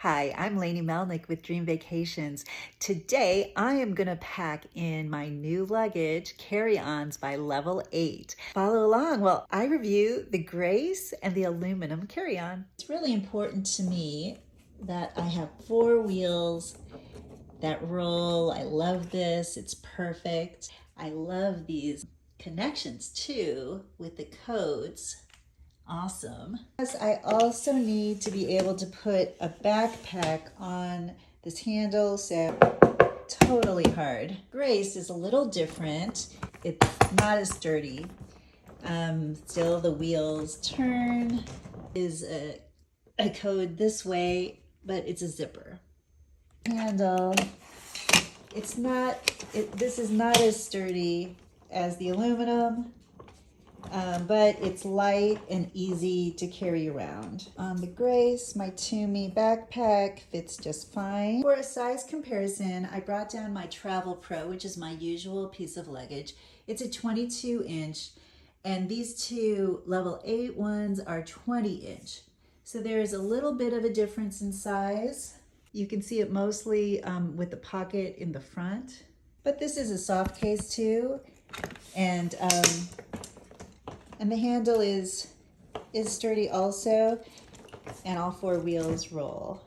Hi, I'm Lainey Melnick with Dream Vacations. Today, I am going to pack in my new luggage, carry-ons by Level8. Follow along while I review the Grace and the aluminum carry-on. It's really important to me that I have 4 wheels that roll. I love this. It's perfect. I love these connections too with the codes. Awesome. I also need to be able to put a backpack on this handle, so totally hard. Grace is a little different. It's not as sturdy. Still the wheels turn. Is a code this way, but it's a zipper. Handle. This is not as sturdy as the aluminum. But it's light and easy to carry around. On the Grace, my Toomey backpack fits just fine. For a size comparison, I brought down my Travel Pro, which is my usual piece of luggage. It's a 22-inch, and these two Level 8 ones are 20-inch. So there's a little bit of a difference in size. You can see it mostly with the pocket in the front. But this is a soft case too, and the handle is sturdy also, and all 4 wheels roll.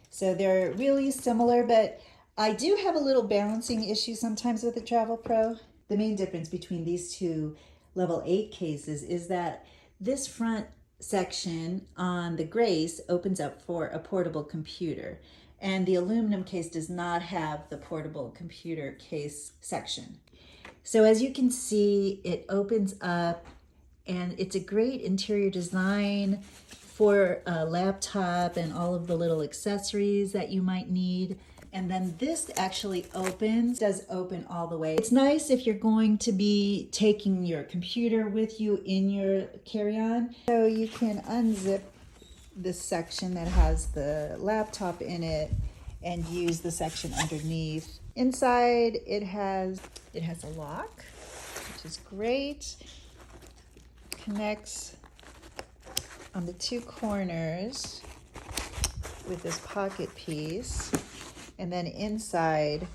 So they're really similar, but I do have a little balancing issue sometimes with the Travel Pro. The main difference between these two Level 8 cases is that this front section on the Grace opens up for a portable computer, and the aluminum case does not have the portable computer case section. So as you can see, it opens up, and it's a great interior design for a laptop and all of the little accessories that you might need. And then this actually does open all the way. It's nice if you're going to be taking your computer with you in your carry-on. So you can unzip this section that has the laptop in it and use the section underneath. Inside it has a lock, which is great. Connects on the 2 corners with this pocket piece, and then inside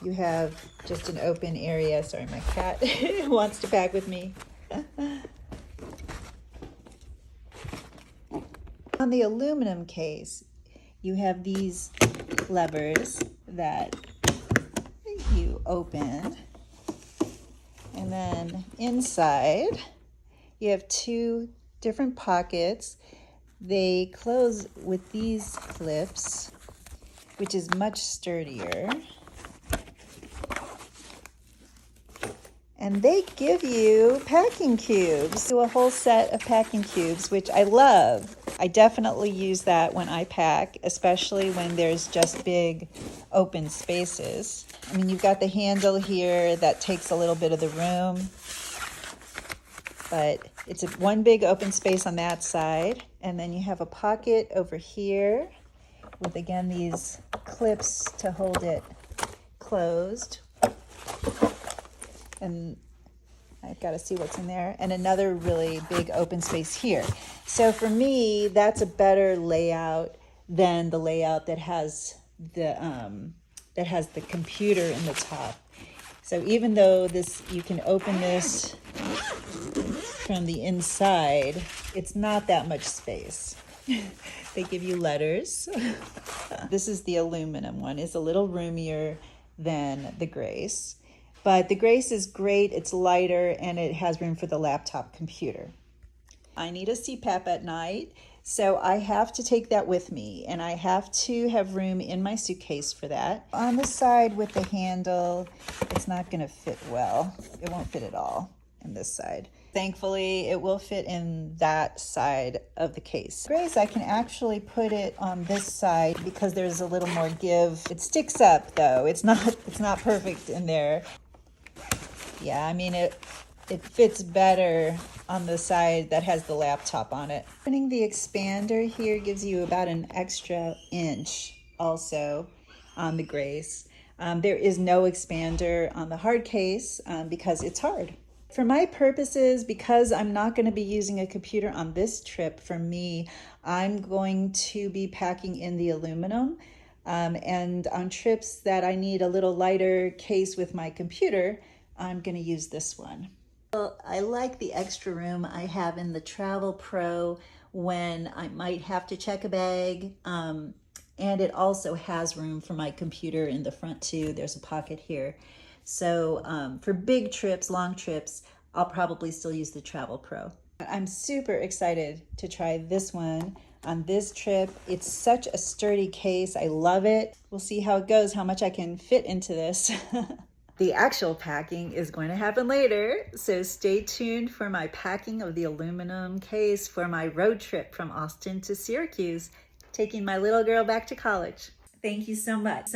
you have just an open area. Sorry, my cat wants to pack with me. On the aluminum case, you have these levers that you open. And then inside, you have 2 different pockets. They close with these clips, which is much sturdier. And they give you packing cubes, a whole set of packing cubes, which I love. I definitely use that when I pack, especially when there's just big open spaces. I mean, you've got the handle here that takes a little bit of the room, but it's one big open space on that side. And then you have a pocket over here with, again, these clips to hold it closed. And I've got to see what's in there. And another really big open space here. So for me, that's a better layout than the layout that has the computer in the top. So even though you can open this from the inside, it's not that much space. They give you letters. This is the aluminum one. It's a little roomier than the Grace. But the Grace is great. It's lighter, and it has room for the laptop computer. I need a CPAP at night, so I have to take that with me, and I have to have room in my suitcase for that. On the side with the handle, it's not going to fit well. It won't fit at all in this side. Thankfully, it will fit in that side of the case. Grace, I can actually put it on this side because there's a little more give. It sticks up though. It's not perfect in there. Yeah, I mean, it fits better on the side that has the laptop on it. Opening the expander here gives you about an extra inch also on the Grace. There is no expander on the hard case because it's hard. For my purposes, because I'm not going to be using a computer on this trip, for me, I'm going to be packing in the aluminum. And on trips that I need a little lighter case with my computer, I'm going to use this one. Well, I like the extra room I have in the Travel Pro when I might have to check a bag. And it also has room for my computer in the front too. There's a pocket here. So for big trips, long trips, I'll probably still use the Travel Pro. I'm super excited to try this one on this trip. It's such a sturdy case. I love it. We'll see how it goes, how much I can fit into this. The actual packing is going to happen later, so stay tuned for my packing of the aluminum case for my road trip from Austin to Syracuse, taking my little girl back to college. Thank you so much.